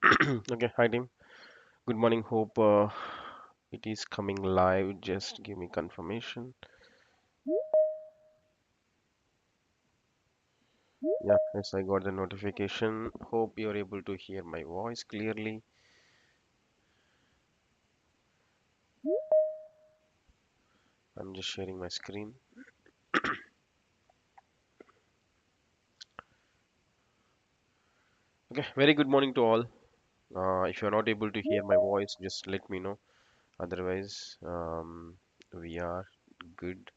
Okay, hi team. Good morning. Hope it is coming live. Just give me confirmation. Yeah, yes, I got the notification. Hope you're able to hear my voice clearly. I'm just sharing my screen. Okay, very good morning to all. If you're not able to hear my voice, just let me know. Otherwise, we are good.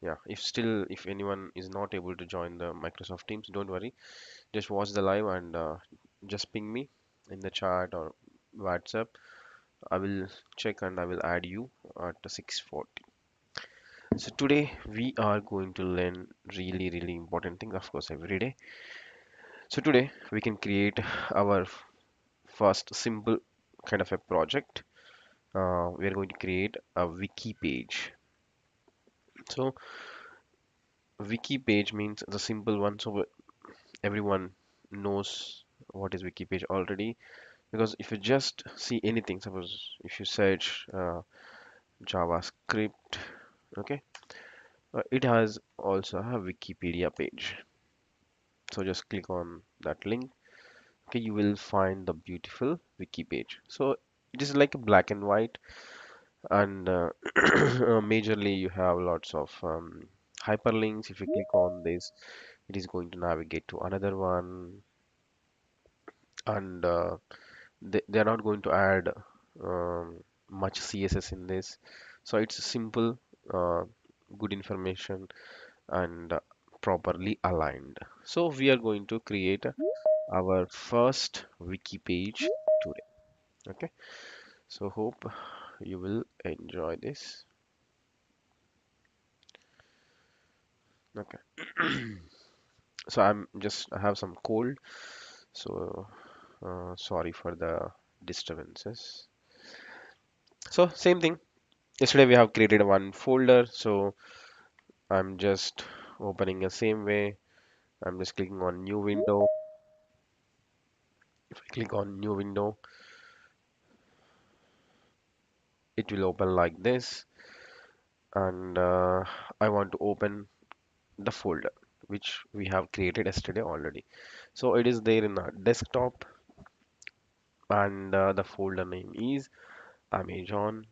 Yeah, if anyone is not able to join the Microsoft Teams, don't worry. Just watch the live and just ping me in the chat or WhatsApp. I will check and I will add you at 6:40. So today we are going to learn really important thing, of course, every day. So today we can create our first simple kind of a project. We are going to create a wiki page. So wiki page means the simple one. So everyone knows what is wiki page already. Because if you just see anything, suppose if you search JavaScript, okay, it has also a Wikipedia page. So just click on that link. Okay, you will find the beautiful wiki page. So it is like a black and white, and majorly you have lots of hyperlinks. If you click on this, it is going to navigate to another one, and they are not going to add much CSS in this. So it's simple, uh, good information, and properly aligned. So we are going to create our first wiki page today. Okay, so hope you will enjoy this. Okay, so I have some cold, so sorry for the disturbances. So same thing. Yesterday we have created one folder, so I'm just opening the same way. I'm just clicking on new window. If I click on new window, it will open like this, and I want to open the folder which we have created yesterday already. So it is there in our desktop, and the folder name is Amazon,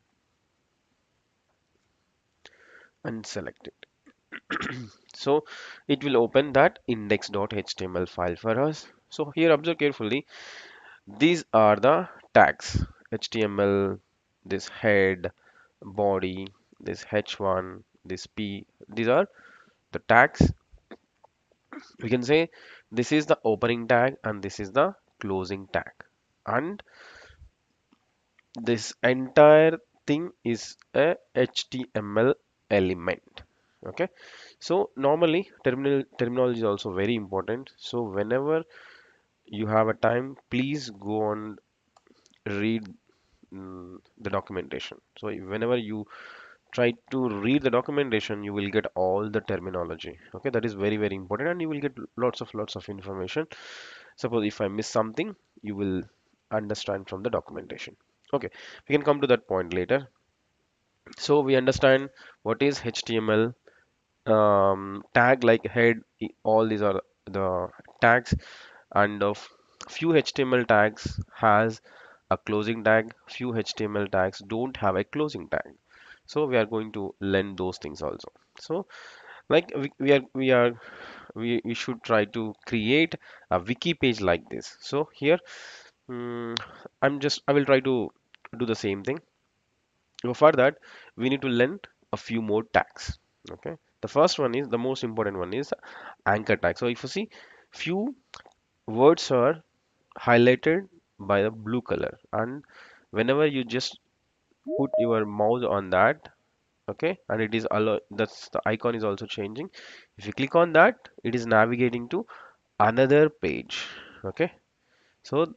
and select it. So it will open that index.html file for us. So here observe carefully. These are the tags: HTML, this head, body, this h1, this p. These are the tags. We can say this is the opening tag and this is the closing tag, and this entire thing is a HTML element. Okay, so normally terminology is also very important. So whenever you have a time, please go and read the documentation. So whenever you try to read the documentation, you will get all the terminology. Okay, that is very important, and you will get lots of information. Suppose if I miss something, you will understand from the documentation. Okay, we can come to that point later. So we understand what is HTML, tag like head. All these are the tags, and of few HTML tags has a closing tag. Few HTML tags don't have a closing tag. So we are going to learn those things also. So like we should try to create a wiki page like this. So here, mm, I will try to do the same thing. So for that, we need to learn a few more tags. Okay, the first one is the most important one is anchor tag. So if you see, few words are highlighted by the blue color, and whenever you just put your mouse on that, okay, and it is allow, that's the icon is also changing. If you click on that, it is navigating to another page. Okay, so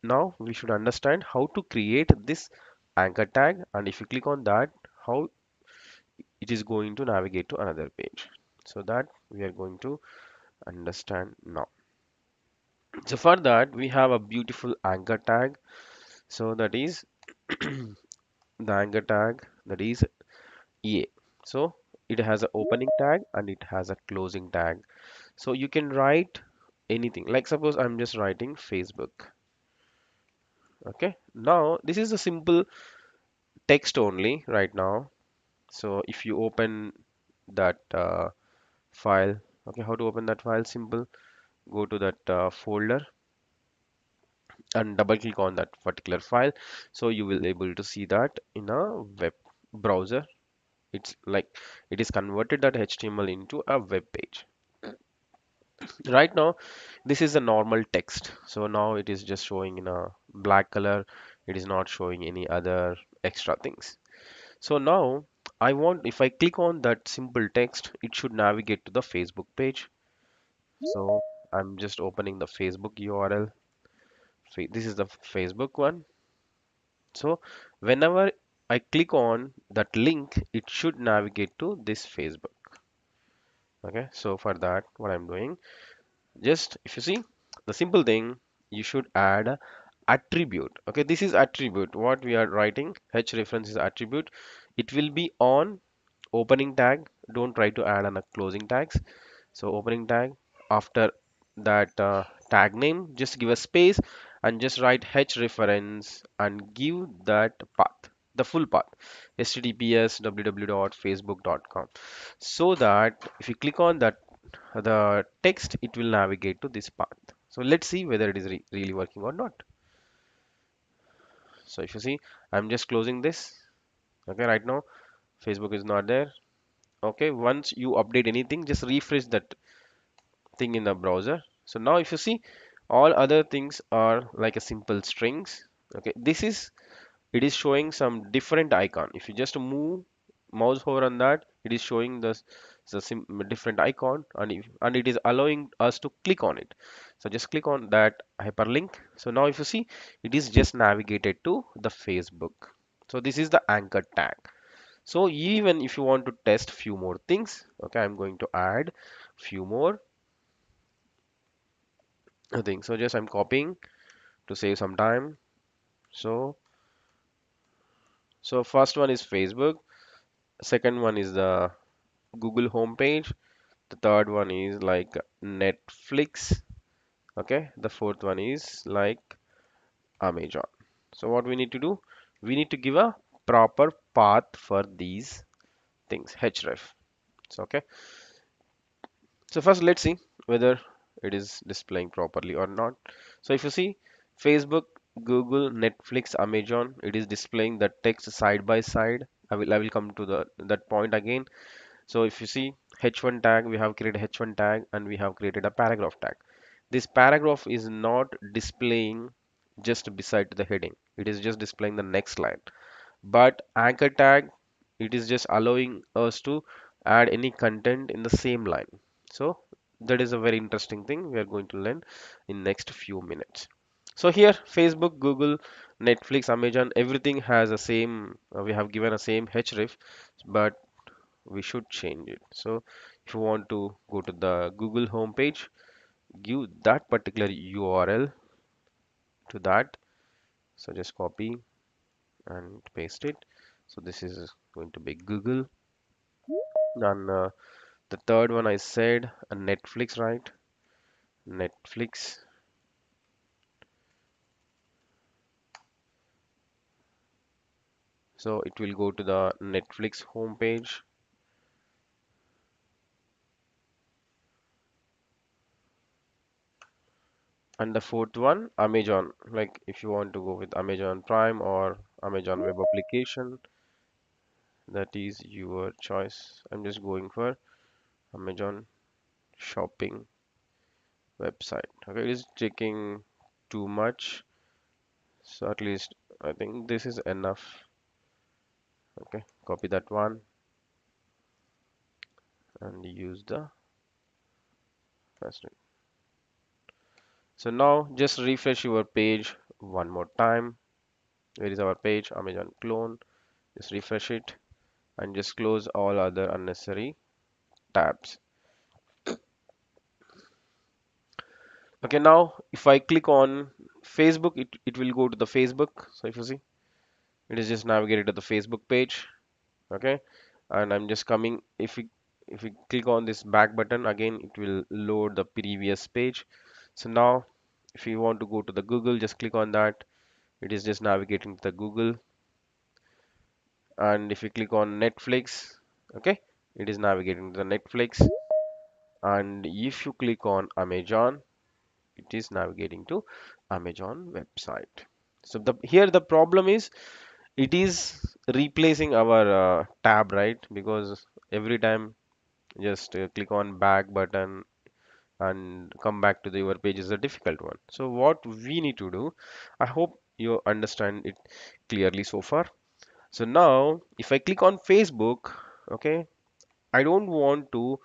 now we should understand how to create this anchor tag, and if you click on that, how it is going to navigate to another page. So that we are going to understand now. So for that, we have a beautiful anchor tag. So that is the anchor tag, that is EA. So it has an opening tag and it has a closing tag. So you can write anything. Like suppose I'm just writing Facebook. Okay. Now this is a simple text only right now. So if you open that file, okay, how to open that file? Simple. Go to that folder and double click on that particular file. So you will able to see that in a web browser. It's like it is converted that HTML into a web page. Right now, this is a normal text. So now it is just showing in a black color. It is not showing any other extra things. So now I want, if I click on that simple text, it should navigate to the Facebook page. So I'm just opening the Facebook URL. This is the Facebook one. So whenever I click on that link, it should navigate to this Facebook. Okay, so for that, what I'm doing, just if you see the simple thing, you should add a attribute. Okay, this is attribute. What we are writing, H reference is attribute. It will be on opening tag. Don't try to add on a closing tags. So opening tag, after that tag name, just give a space and just write H reference and give that path, the full path, https www.facebook.com, so that if you click on that the text, it will navigate to this path. So let's see whether it is really working or not. So if you see, I'm just closing this. Okay, right now Facebook is not there. Okay, once you update anything, just refresh that thing in the browser. So now if you see, all other things are like a simple strings. Okay, this is, it is showing some different icon. If you just move mouse over on that, it is showing different icon, and it is allowing us to click on it. So just click on that hyperlink. So now if you see, it is just navigated to the Facebook. So this is the anchor tag. So even if you want to test few more things, okay, I'm going to add few more things. So just I'm copying to save some time. So first one is Facebook, second one is the Google homepage, the third one is like Netflix, okay, the fourth one is like Amazon. So what we need to do, we need to give a proper path for these things, href. So okay, so first let's see whether it is displaying properly or not. So if you see, Facebook, Google, Netflix, Amazon, it is displaying the text side by side. I will come to the that point again. So if you see h1 tag, we have created h1 tag and we have created a paragraph tag. This paragraph is not displaying just beside the heading. It is just displaying the next line. But anchor tag, it is just allowing us to add any content in the same line. So that is a very interesting thing we are going to learn in next few minutes. So here Facebook, Google, Netflix, Amazon, everything has a same, we have given a same href, but we should change it. So if you want to go to the Google homepage, give that particular URL to that. So just copy and paste it. So this is going to be Google. And the third one I said Netflix, right? Netflix. So it will go to the Netflix homepage. And the fourth one, Amazon. Like if you want to go with Amazon Prime or Amazon Web Application, that is your choice. I'm just going for Amazon shopping website. Okay, it is taking too much. So at least I think this is enough. Okay, copy that one and use the password. So now just refresh your page one more time. Where is our page? Amazon clone. Just refresh it and just close all other unnecessary tabs. Okay, now if I click on Facebook, it will go to the Facebook. So if you see, it is just navigated to the Facebook page. Okay, and I'm just coming. If we click on this back button again, it will load the previous page. So now, if you want to go to the Google, just click on that. It is just navigating to the Google. And if you click on Netflix, okay, it is navigating to the Netflix. And if you click on Amazon, it is navigating to Amazon website. So here the problem is it is replacing our tab, right? Because every time just click on back button and come back to the your page is a difficult one. So what we need to do, I hope you understand it clearly so far. So now if I click on Facebook, okay, I don't want to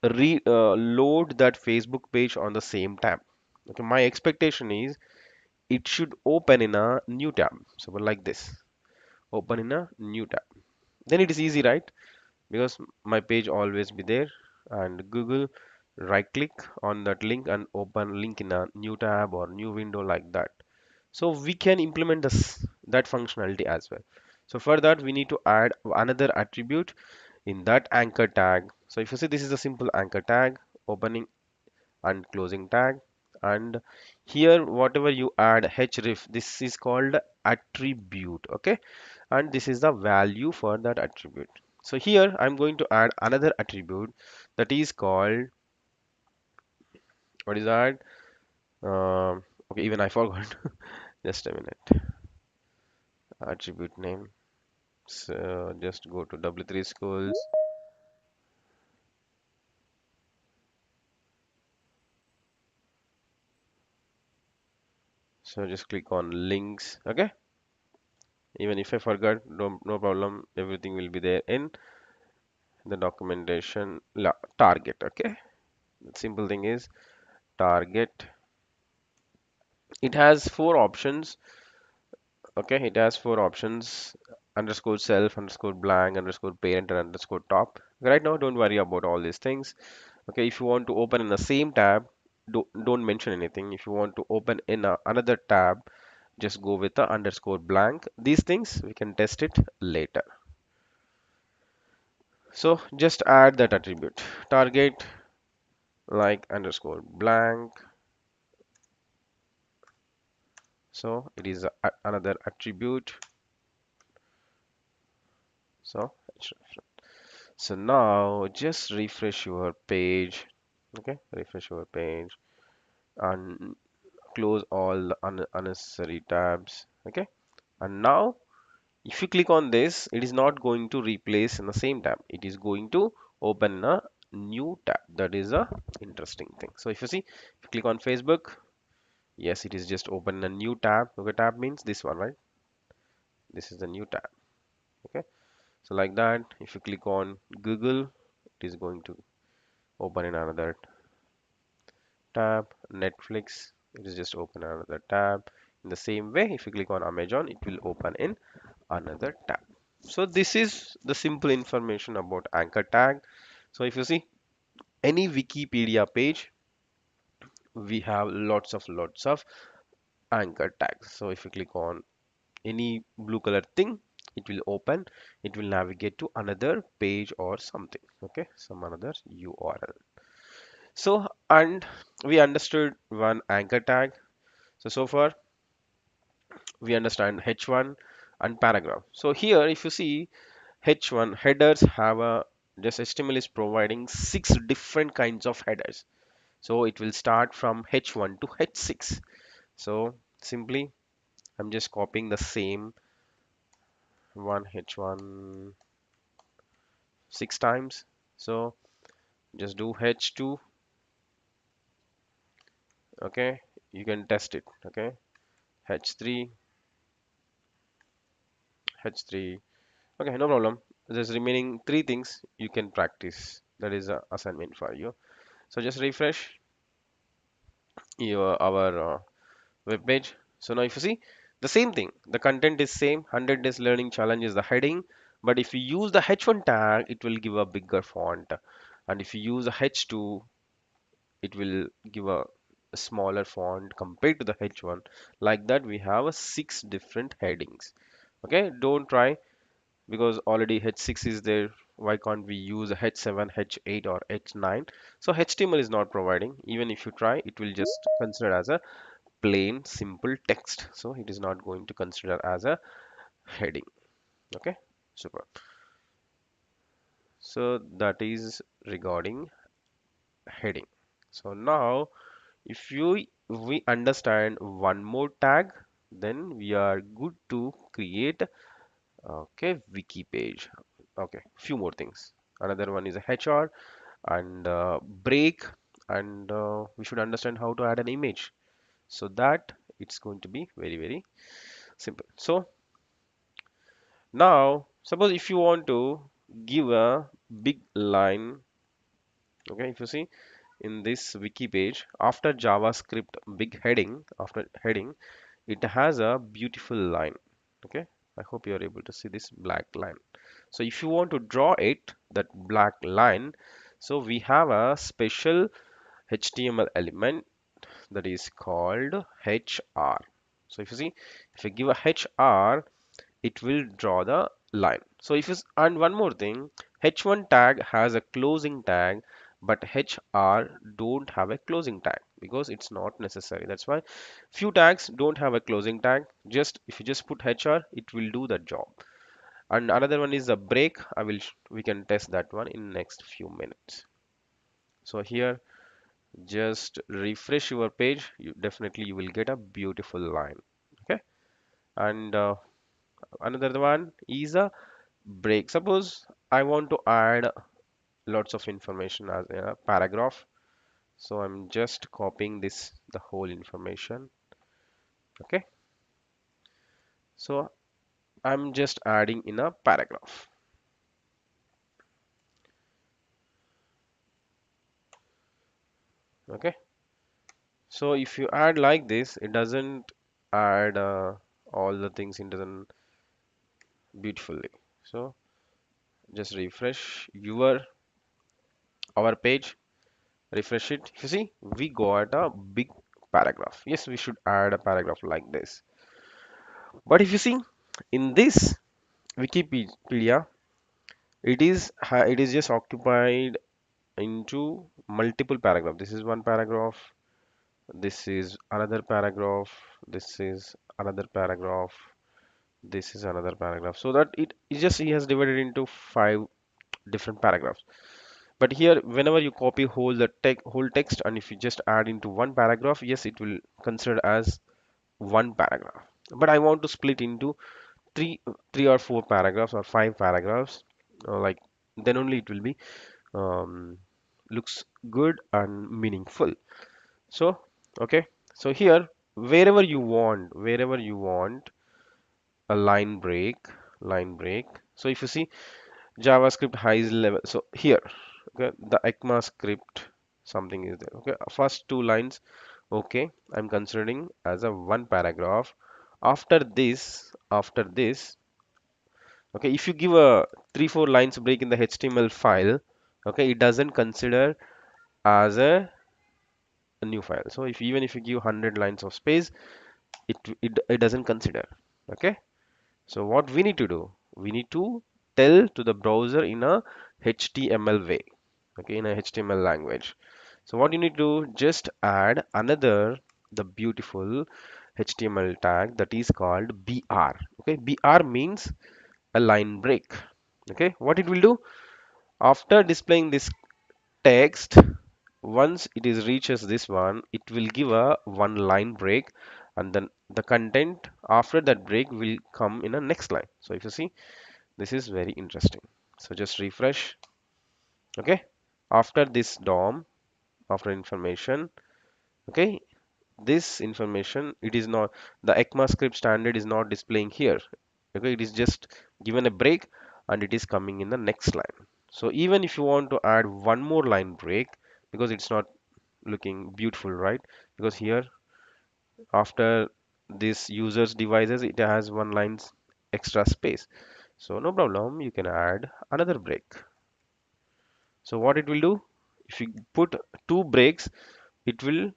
load that Facebook page on the same tab. Okay, my expectation is it should open in a new tab. So like this, open in a new tab. Then it is easy, right? Because my page always be there, and Google right click on that link and open link in a new tab or new window like that. So we can implement this that functionality as well. So for that we need to add another attribute in that anchor tag. So if you see, this is a simple anchor tag, opening and closing tag, and here whatever you add href, this is called attribute. Okay, and this is the value for that attribute. So here I'm going to add another attribute that is called, what is that? Okay, even I forgot. Just a minute. Attribute name. So just go to W3 schools. So just click on links. Okay, even if I forgot, no problem. Everything will be there in the documentation. Target. Okay, the simple thing is target. It has four options. Okay, it has four options: underscore self, underscore blank, underscore parent, and underscore top. Right now, don't worry about all these things. Okay, if you want to open in the same tab, don't mention anything. If you want to open in another tab, just go with the underscore blank. These things we can test it later. So just add that attribute target like underscore blank. So it is another attribute. So so now just refresh your page. Okay, refresh your page and close all the unnecessary tabs. Okay, and now if you click on this, it is not going to replace in the same tab. It is going to open a new tab. That is a interesting thing. So if you see, if you click on Facebook, yes, it is just open a new tab. Okay, tab means this one, right? This is the new tab. Okay, so like that, if you click on Google, it is going to open in another tab. Netflix, it is just open another tab. In the same way, if you click on Amazon, it will open in another tab. So this is the simple information about anchor tag. So if you see any Wikipedia page, we have lots of anchor tags. So if you click on any blue color thing, it will open, it will navigate to another page or something. Okay, some another URL. So and we understood one anchor tag. So far we understand H1 and paragraph. So here if you see H1 headers have a, just HTML is providing six different kinds of headers. So it will start from H1 to H6. So simply I'm just copying the same one H1 six times. So just do H2. Okay, you can test it. Okay, H3, H3. Okay, no problem. There's remaining three things you can practice. That is a assignment for you. So just refresh your our web page. So now if you see the same thing, the content is same. 100 days learning challenge is the heading, but if you use the H1 tag, it will give a bigger font, and if you use a H2, it will give a smaller font compared to the H1. Like that, we have a six different headings. Okay, don't try because already H6 is there. Why can't we use a H7, H8, or H9? So HTML is not providing. Even if you try, it will just consider as a plain simple text. So it is not going to consider as a heading. Okay, super. So that is regarding heading. So now if we understand one more tag, then we are good to create okay wiki page. Okay, few more things. Another one is a HR and break, and we should understand how to add an image so that it's going to be very simple. So now suppose if you want to give a big line, okay, if you see in this wiki page after JavaScript big heading, after heading it has a beautiful line. Okay, I hope you are able to see this black line. So if you want to draw it, that black line, so we have a special HTML element that is called HR. So if you see, if you give a HR, it will draw the line. So if you and one more thing, H1 tag has a closing tag, but HR don't have a closing tag because it's not necessary. That's why few tags don't have a closing tag. Just if you just put HR, it will do the job. And another one is a break. We can test that one in next few minutes. So here just refresh your page. You will get a beautiful line. Okay, and another one is a break. Suppose I want to add lots of information as a paragraph. So I'm just copying this the whole information. Okay, so I'm just adding in a paragraph. Okay, so if you add like this, it doesn't add all the things it doesn't beautifully. So just refresh your our page, refresh it. You see, we got a big paragraph. Yes, we should add a paragraph like this. But if you see in this Wikipedia, it is just occupied into multiple paragraph. This is one paragraph. This is another paragraph. This is another paragraph. This is another paragraph. So that it just he has divided into five different paragraphs. But here, whenever you copy whole text, and if you just add into one paragraph, yes, it will consider as one paragraph. But I want to split into three, three or four paragraphs or five paragraphs. Like then only it will be um, looks good and meaningful. So okay, so here wherever you want a line break. So if you see JavaScript highs level. So here, okay, the ECMAScript something is there. Okay, first two lines. Okay, I'm considering as a one paragraph. After this, okay, if you give a three, four lines break in the HTML file, okay, it doesn't consider as a new file. So if even if you give 100 lines of space, it doesn't consider. Okay. So what we need to do, we need to tell to the browser in a HTML way, okay, in a HTML language. So what you need to do, just add another the beautiful HTML tag that is called BR. Okay, BR means a line break. Okay, what it will do after displaying this text, once it is reaches this one, it will give a one line break, and then the content after that break will come in a next line. So if you see, this is very interesting. So just refresh. Okay, after this DOM, after information, okay, this information, it is not, the ECMAScript standard is not displaying here. Okay, it is just given a break and it is coming in the next line. So even if you want to add one more line break, because it's not looking beautiful, right? Because here after this user's devices, it has one line's extra space. So no problem, you can add another break. So what it will do, if you put two breaks, it will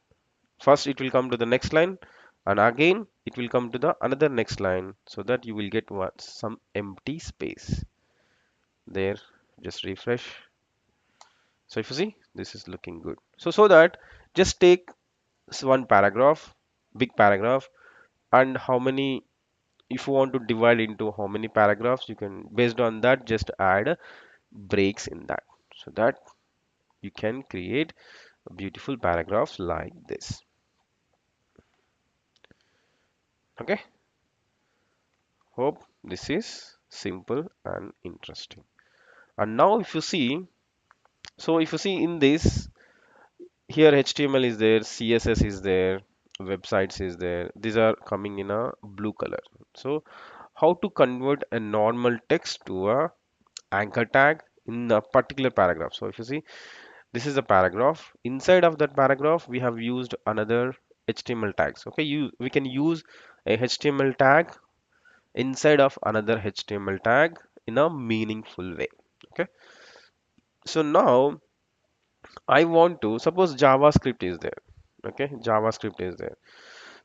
First it will come to the next line, and again it will come to the another next line, so that you will get what, some empty space there. Just refresh. So if you see, this is looking good. So that, just take one paragraph, big paragraph, and how many, if you want to divide into how many paragraphs, you can, based on that, just add breaks in that, so that you can create beautiful paragraphs like this. Okay, hope this is simple and interesting. And now if you see, so if you see in this, here HTML is there, CSS is there, websites is there, these are coming in a blue color. So how to convert a normal text to a anchor tag in a particular paragraph? So if you see, this is a paragraph. Inside of that paragraph, we have used another HTML tags. Okay, we can use a HTML tag inside of another HTML tag in a meaningful way. Okay, so now I want to, suppose JavaScript is there. Okay, JavaScript is there.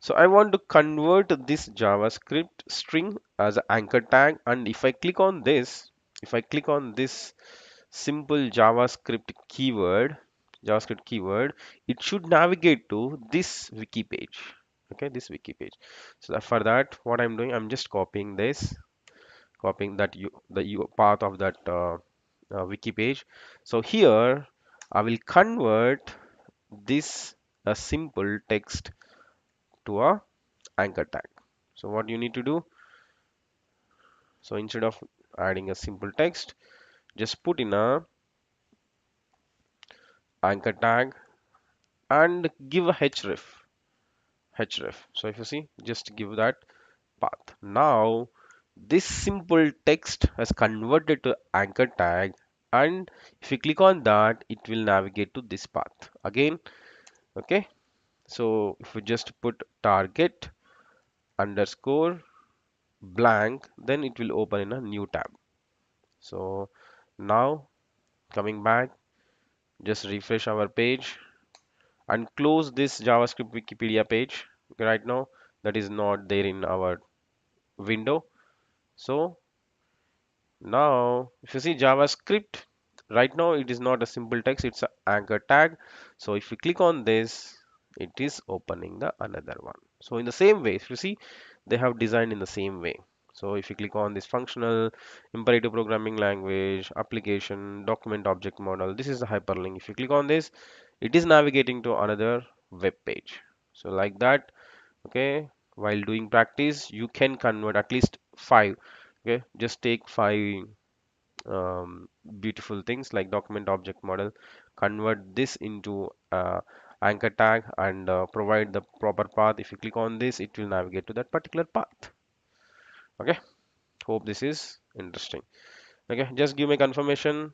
So I want to convert this JavaScript string as an anchor tag, and if I click on this simple JavaScript keyword, it should navigate to this wiki page. Okay, this wiki page. So for that, what I'm doing, I'm just copying this, copying that path of that wiki page. So here, I will convert this a simple text to a anchor tag. So what you need to do, so instead of adding a simple text, just put in a anchor tag and give a href. So if you see, just give that path. Now this simple text has converted to anchor tag, and if you click on that, it will navigate to this path again. Okay, so if we just put target underscore blank, then it will open in a new tab. So now coming back, just refresh our page and close this JavaScript Wikipedia page. Right now that is not there in our window. So now if you see JavaScript, right now it is not a simple text, it's an anchor tag. So if you click on this, it is opening the another one. So in the same way, if you see, they have designed in the same way. So if you click on this functional, imperative programming language, application, document object model, this is the hyperlink. If you click on this, it is navigating to another web page. So like that, okay, while doing practice, you can convert at least five. Okay, just take five beautiful things like document object model, convert this into anchor tag, and provide the proper path. If you click on this, it will navigate to that particular path. Okay, hope this is interesting. Okay, just give me confirmation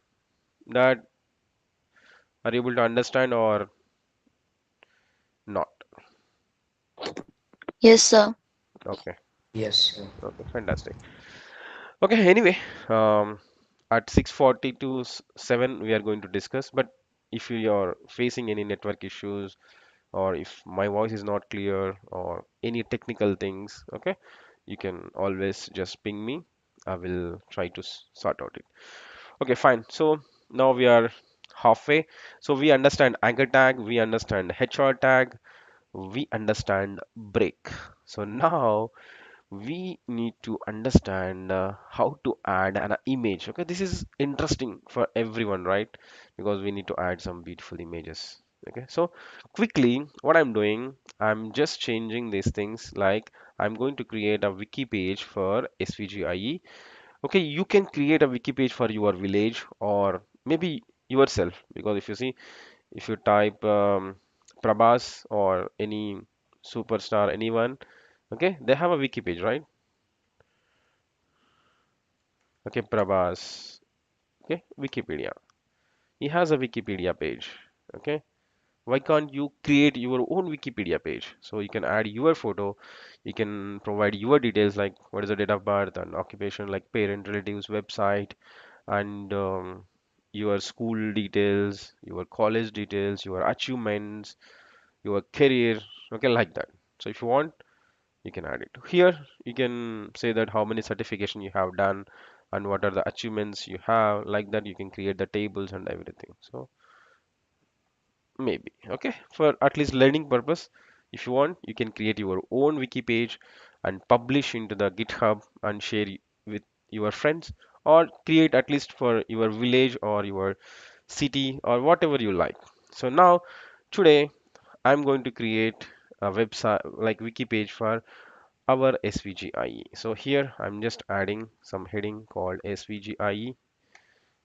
that are you able to understand or not. Yes, sir. Okay, Yes, sir. okay, fantastic. Okay, anyway, um, at 6:40 to 7 we are going to discuss, but if you are facing any network issues, or if my voice is not clear, or any technical things, okay, you can always just ping me. I will try to sort out it. Okay, fine. So now we are halfway. So we understand anchor tag, we understand HR tag, we understand break. So now we need to understand how to add an image. Okay, this is interesting for everyone, right? Because we need to add some beautiful images. Okay, so quickly what I'm doing, I'm just changing these things, like I'm going to create a wiki page for SVGIE. Okay, you can create a wiki page for your village or maybe yourself, because if you see, if you type Prabhas or any superstar, anyone, okay, they have a wiki page, right? Okay, Prabhas. Okay, Wikipedia. He has a Wikipedia page. Okay, why can't you create your own Wikipedia page? So you can add your photo, you can provide your details like what is the date of birth and occupation, like parent, relatives, website, and your school details, your college details, your achievements, your career, okay, like that. So if you want, you can add it here. You can say that how many certification you have done and what are the achievements you have, like that. You can create the tables and everything. So maybe, okay, for at least learning purpose, if you want, you can create your own wiki page and publish into the GitHub and share with your friends, or create at least for your village or your city or whatever you like. So now today I'm going to create a website like wiki page for our SVGIE. So here I'm just adding some heading called SVGIE.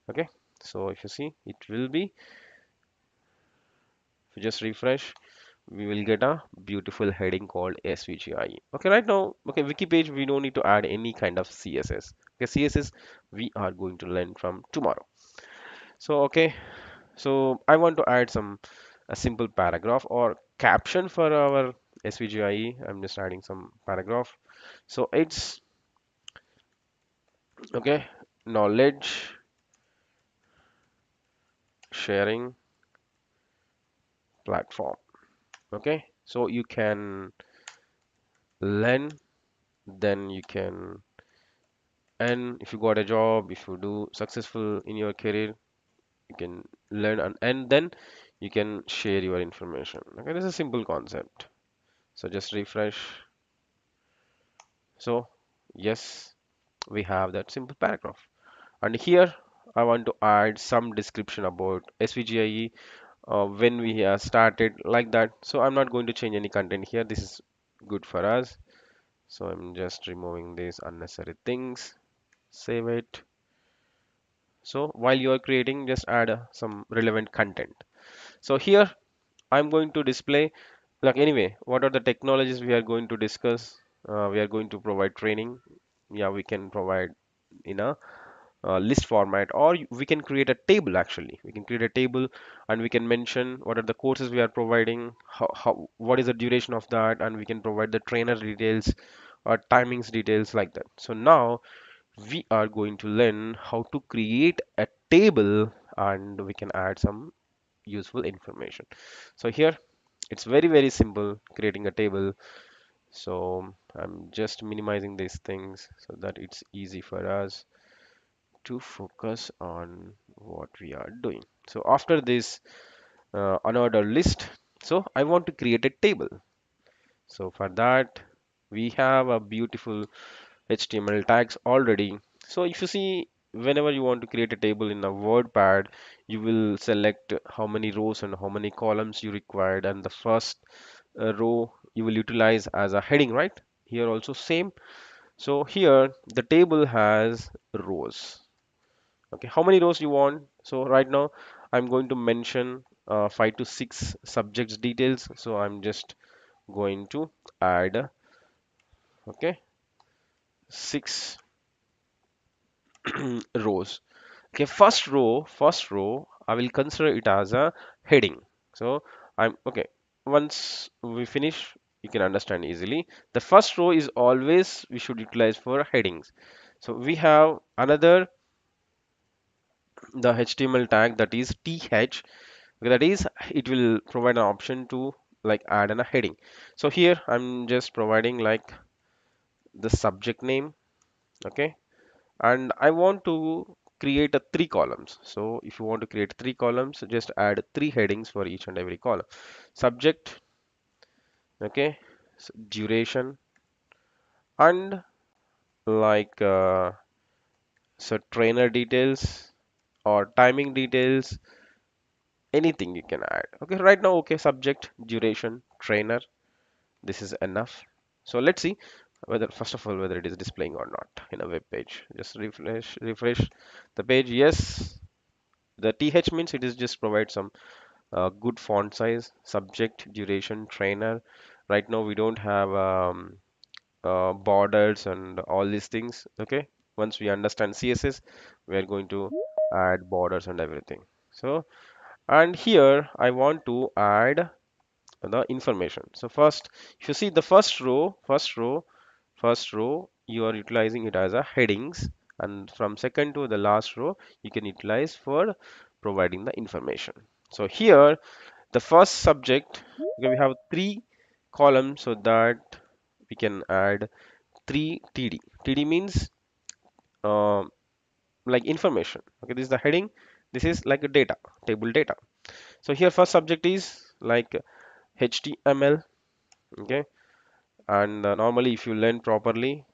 Okay, so if you see, it will be, if you just refresh, we will get a beautiful heading called SVGIE. Okay, right now, okay, wiki page, we don't need to add any kind of CSS. Okay, CSS we are going to learn from tomorrow. So okay, so I want to add some a simple paragraph or caption for our SVGIE. I'm just adding some paragraph. So it's okay, knowledge sharing platform. Okay, so you can learn, then you can, and if you got a job, if you do successful in your career, you can learn, and then you can share your information. Okay, this is a simple concept. So just refresh. So yes, we have that simple paragraph. And here I want to add some description about SVGIE, when we have started, like that. So I'm not going to change any content here. This is good for us. So I'm just removing these unnecessary things. Save it. So while you are creating, just add some relevant content. So here I'm going to display, like, anyway, what are the technologies we are going to discuss? We are going to provide training. Yeah, we can provide in a list format, or we can create a table. Actually, we can create a table and we can mention what are the courses we are providing, what is the duration of that, and we can provide the trainer details or timings details, like that. So now we are going to learn how to create a table, and we can add some useful information. So here it's very simple creating a table. So I'm just minimizing these things so that it's easy for us to focus on what we are doing. So after this unordered list, so I want to create a table. So for that, we have a beautiful HTML tags already. So if you see, whenever you want to create a table in a WordPad, you will select how many rows and how many columns you required, and the first row you will utilize as a heading, right? Here also same. So here the table has rows. Okay, how many rows you want? So right now I'm going to mention 5 to 6 subjects details. So I'm just going to add, okay, 6 rows. Okay, first row I will consider it as a heading. So I'm okay. Once we finish, you can understand easily. The first row is always we should utilize for headings. So we have another, the HTML tag, that is th. Okay, that is, it will provide an option to like add a heading. So here I'm just providing like the subject name. Okay, and I want to create a 3 columns. So if you want to create 3 columns, just add 3 headings for each and every column. Subject, okay, so duration, and like so trainer details or timing details, anything you can add. Okay, right now, okay, subject, duration, trainer, this is enough. So let's see whether, first of all, whether it is displaying or not in a web page. Just refresh the page. Yes, the th means it is just provide some good font size. Subject, duration, trainer. Right now we don't have borders and all these things. Okay, once we understand CSS, we are going to add borders and everything. So, and here I want to add the information. So first, if you see the first row, you are utilizing it as a headings, and from second to the last row, you can utilize for providing the information. So here The first subject, okay, we have three columns so that we can add three TD. TD means um, like information. Okay, this is the heading. This is like a data, table data. So here first subject is like HTML. Okay, and normally if you learn properly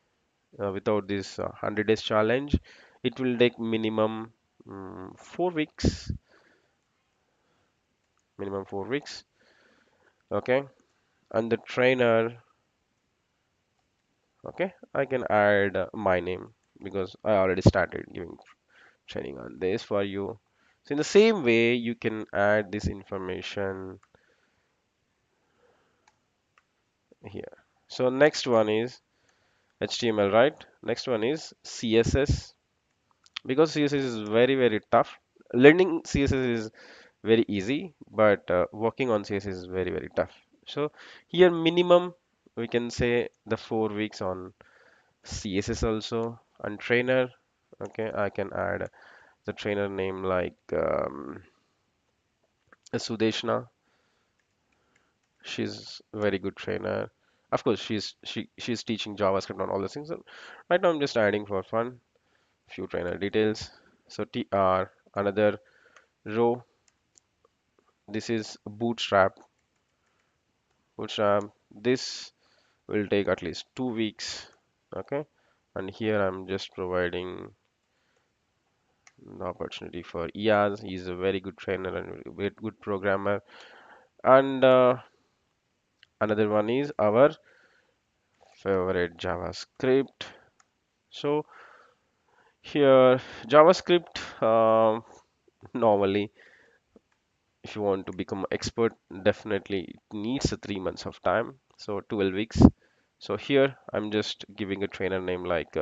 without this 100 days challenge, it will take minimum 4 weeks, minimum 4 weeks. Okay, and the trainer, okay, I can add my name because I already started giving training on this for you. So in the same way, you can add this information here. So next one is HTML, right? Next one is CSS, because CSS is very, very tough. Learning CSS is very easy, but working on CSS is very, very tough. So here minimum we can say the 4 weeks on CSS also. And trainer, okay, I can add the trainer name like Sudeshna. She's a very good trainer. Of course, she's teaching JavaScript and all those things. So right now I'm just adding for fun few trainer details. So TR, another row. This is bootstrap. Bootstrap. This will take at least 2 weeks. Okay. And here I'm just providing the opportunity for Iyaz. He's a very good trainer and very good programmer. And another one is our favorite JavaScript. So here JavaScript, normally if you want to become expert, definitely it needs a 3 months of time, so 12 weeks. So here I'm just giving a trainer name like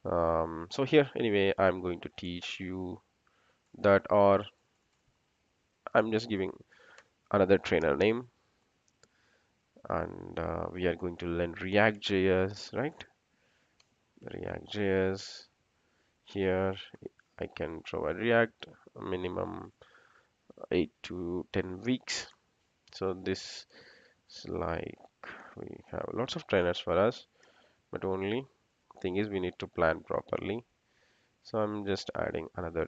so here anyway I'm going to teach you that, or I'm just giving another trainer name, and we are going to learn React.js, right? React.js. Here I can provide React minimum 8 to 10 weeks. So this is like we have lots of trainers for us, but only thing is we need to plan properly. So I'm just adding another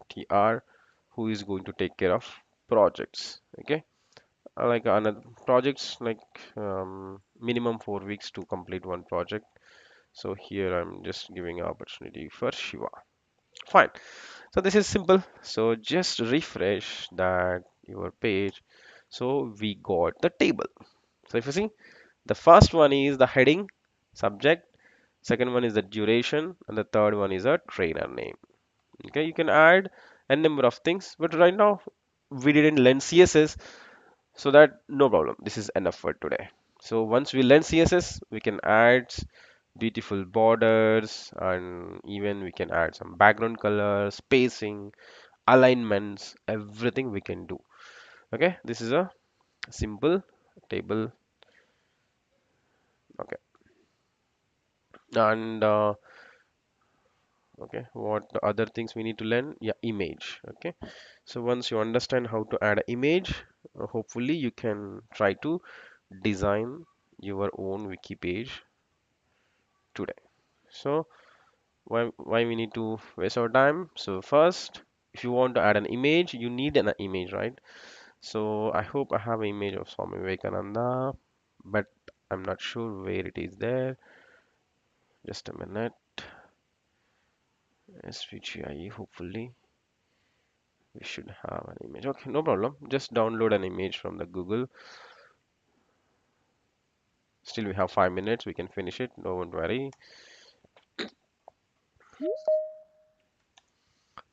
TR who is going to take care of projects. Okay, like another projects like minimum 4 weeks to complete one project. So here I'm just giving an opportunity for Shiva. Fine. So this is simple. So just refresh that your page. So we got the table. So if you see, the first one is the heading, subject, second one is the duration, and the third one is a trainer name. Okay, you can add a number of things, but right now we didn't learn CSS, so that no problem. This is enough for today. So once we learn CSS, we can add beautiful borders, and even we can add some background color, spacing, alignments, everything we can do. Okay, this is a simple table. Okay, and okay, what the other things we need to learn? Yeah, image. Okay, so once you understand how to add an image, hopefully you can try to design your own wiki page today. So why we need to waste our time? So first, if you want to add an image, you need an image, right? So I hope I have an image of Swami Vivekananda, but I'm not sure where it is there. Just a minute. SVGIE, hopefully we should have an image. Okay, no problem. Just download an image from the Google. Still, we have 5 minutes. We can finish it. Don't worry.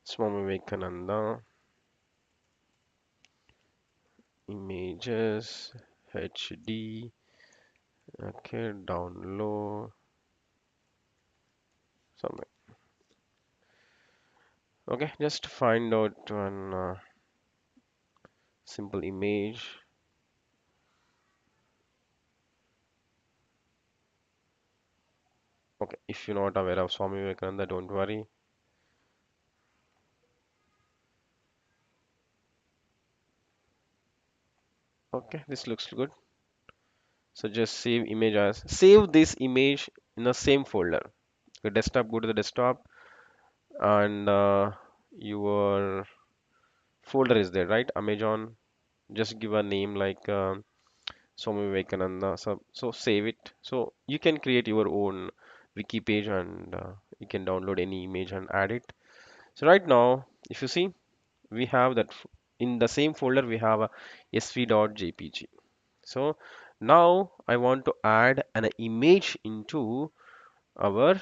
Swami Vivekananda images HD. Okay, download something. Okay, just find out one simple image. Okay, if you're not aware of Swami Vivekananda, don't worry. Okay, this looks good. So just save image as, save this image in the same folder. The desktop, go to the desktop, and your folder is there, right? Amazon. Just give a name like Swami Vivekananda. So save it. So you can create your own wiki page, and you can download any image and add it. So right now, if you see, we have that in the same folder we have a sv.jpg. So now I want to add an image into our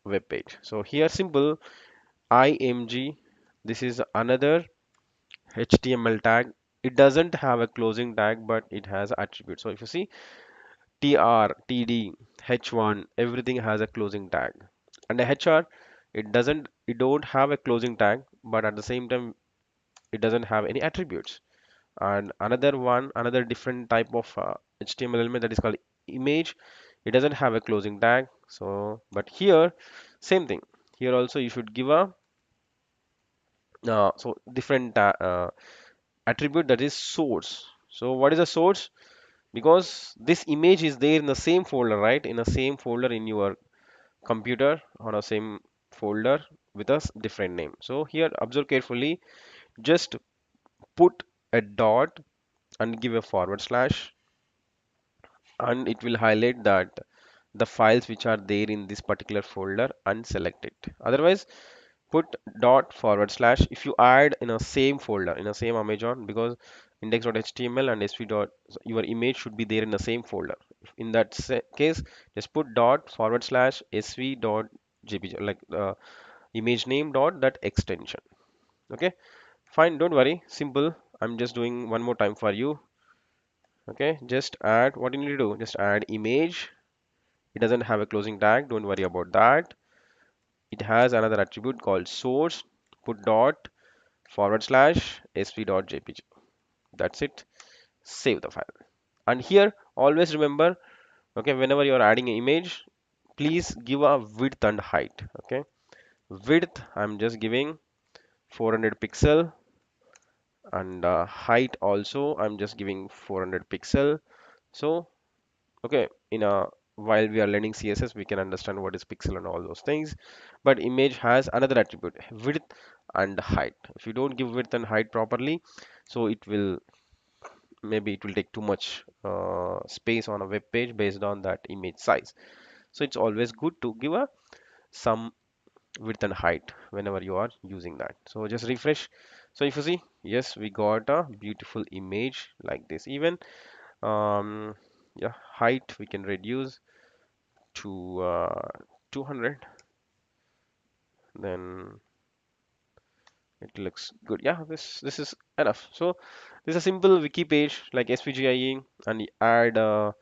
web page. So here simple img. This is another HTML tag. It doesn't have a closing tag, but it has attribute. So if you see tr, td, h1, everything has a closing tag. And the hr, it don't have a closing tag, but at the same time, it doesn't have any attributes. And another different type of HTML element, that is called image. It doesn't have a closing tag. So, but here, same thing. Here also you should give a so different attribute, that is source. So what is a source? Because this image is there in the same folder, right? In the same folder in your computer, on a same folder with a different name. So here observe carefully, just put a dot and give a forward slash, and it will highlight that the files which are there in this particular folder and select it. Otherwise, put dot forward slash if you add in a same folder in a same Amazon, because index.html and sv dot, your image should be there in the same folder. In that case, just put dot forward slash sv dot jpg, like image name dot that extension. Okay, fine, don't worry, simple. I'm just doing one more time for you. Okay, just add, what you need to do, just add image. It doesn't have a closing tag, don't worry about that. It has another attribute called source. Put dot forward slash sv.jpg. That's it. Save the file. And here, always remember, okay, whenever you are adding an image, please give a width and height. Okay, width I'm just giving 400 pixel, and height also I'm just giving 400 pixel. So, okay, in a while we are learning CSS, we can understand what is pixel and all those things. But image has another attribute, width and height. If you don't give width and height properly, so maybe it will take too much space on a web page based on that image size. So it's always good to give a some width and height whenever you are using that. So just refresh. So if you see, yes, we got a beautiful image like this. Even yeah, height we can reduce to 200, then it looks good. Yeah, this is enough. So this is a simple wiki page like svgie, and add the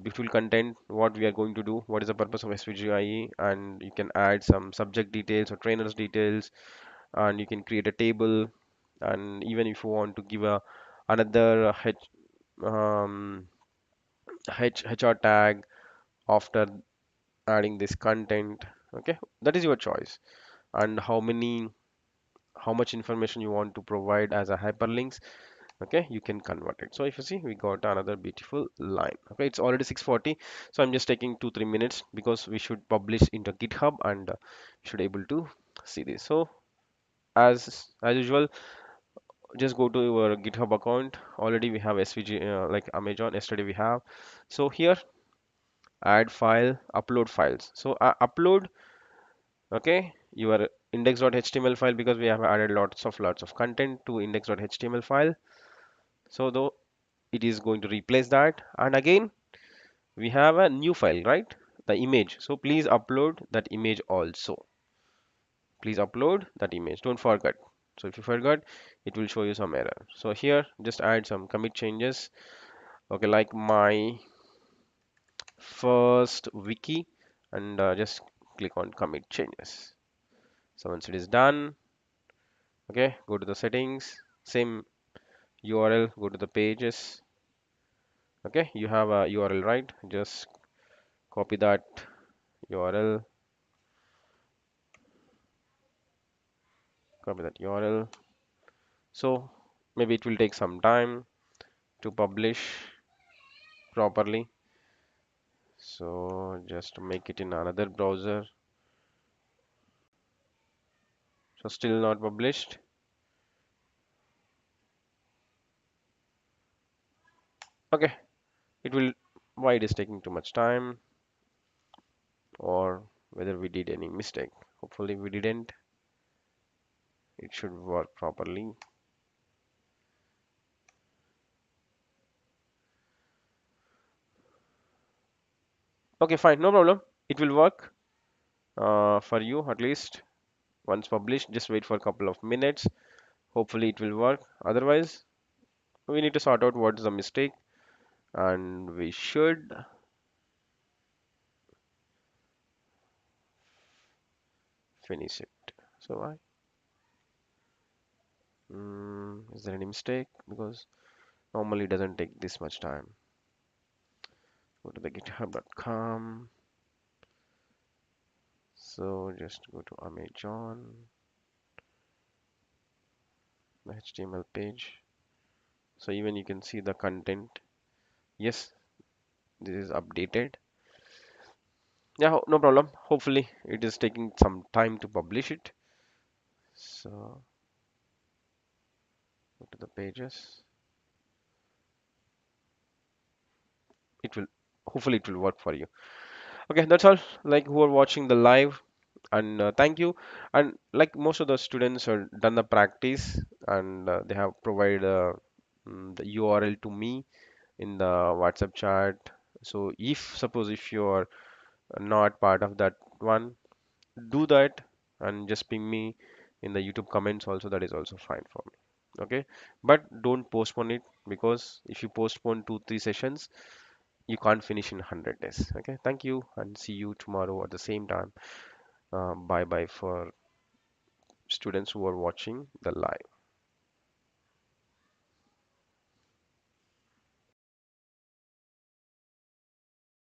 beautiful content, what we are going to do, what is the purpose of svgie, and you can add some subject details or trainers details, and you can create a table. And even if you want to give a another um, HR tag after adding this content, okay, that is your choice. And how much information you want to provide as a hyperlinks, okay, you can convert it. So if you see, we got another beautiful line. Okay, it's already 6:40, so I'm just taking 2-3 minutes because we should publish into GitHub, and should able to see this. So as usual, just go to your GitHub account. Already we have svg, like Amazon yesterday we have. So here, add file, upload files. So upload, okay, your index.html file, because we have added lots of content to index.html file. So though it is going to replace that, and again we have a new file, right, the image. So please upload that image also. Please upload that image, don't forget. So if you forgot, it will show you some error. So here, just add some commit changes, okay, like my first wiki, and just click on commit changes. So once it is done, okay, go to the settings, same URL, go to the pages. Okay, you have a URL, right? Just copy that URL, copy that URL. So maybe it will take some time to publish properly. So just make it in another browser. So still not published. Okay, it will, why it is taking too much time, or whether we did any mistake. Hopefully we didn't. It should work properly. Okay, fine, no problem. It will work for you at least. Once published, just wait for a couple of minutes. Hopefully it will work. Otherwise, we need to sort out what is the mistake, and we should finish it. So I, is there any mistake? Because normally it doesn't take this much time. Go to the github.com. So just go to Amazon, the HTML page. So even you can see the content. Yes, this is updated. Yeah, no problem. Hopefully it is taking some time to publish it. So go to the pages. It will, hopefully it will work for you. Okay, that's all. Like who are watching the live, and thank you. And like most of the students are done the practice, and they have provided the URL to me in the WhatsApp chat. So if suppose if you are not part of that one, do that and just ping me in the YouTube comments also. That is also fine for me. Okay, but don't postpone it, because if you postpone 2 3 sessions, you can't finish in 100 days. Okay, thank you, and see you tomorrow at the same time. Bye bye for students who are watching the live.